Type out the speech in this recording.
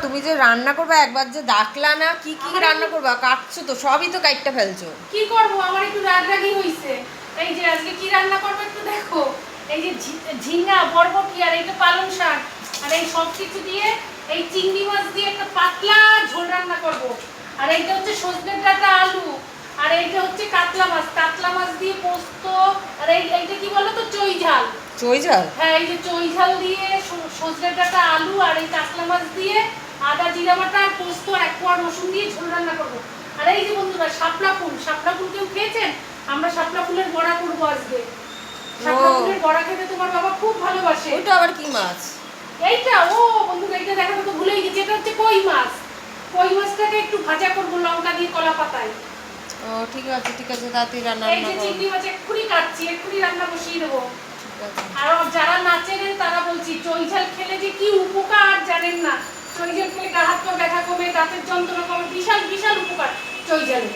তুমি যে রান্না করবে একবার যে ডাকলা না, কি কি রান্না করবা? কাটছো তো, সবই তো কাটটা ফেলছো। কি করব, আমার একটু রাগরাগি হইছে। এই যে আজকে কি রান্না করব একটু দেখো। এই যে ঝিঙ্গা, বরবটি আর এইটা পালং শাক আর এই সব কিছু দিয়ে এই চিংড়ি মাছ দিয়ে একটা পাতলা ঝোল রান্না করব। আর এইটা হচ্ছে সজনের ডাঁটা আলু, আর এইটা হচ্ছে কাতলা মাছ দিয়ে পোস্ত। আর এইটা কি বলো তো, চই ঝাল। চই ঝাল? হ্যাঁ, এই যে চই ঝাল দিয়ে সজনের ডাঁটা আলু আর এই কাতলা মাছ দিয়ে আদা জিরা বাটা আর পোস্ত আর এক কোয়া রসুন দিয়ে ঝোল রান্না করবো। আর এই যে বন্ধুরা, শাপলা ফুল কেউ খেয়েছেন? আমরা শাপলা ফুলের বড়া করবো আজকে। শাপলা ফুলের বড়া খেতে তোমার বাবা খুব ভালোবাসে। ওটা আবার কি মাছ? এইটা বন্ধুরা, এইটা দেখাতে তো ভুলেই গেছি, এটা হচ্ছে কই মাছ। কই মাছটাকে একটু ভাজা করবো লঙ্কা দিয়ে কলা পাতায়। ও ঠিক আছে তাড়াতাড়ি রান্না এই যে করো। চিংড়ি মাছ এক্ষুনি কাটছি, এক্ষুনি রান্না বসিয়ে দেবো। ঠিক আছে। আর যারা না চেনেন তারা বলছি, চই ঝাল খেলে যে কি উপকার জানেন না। চই ঝাল খেলে গা হাত পা ব্যথা কমে, দাঁতের যন্ত্রণা কমে, বিশাল বিশাল উপকার চই ঝালে।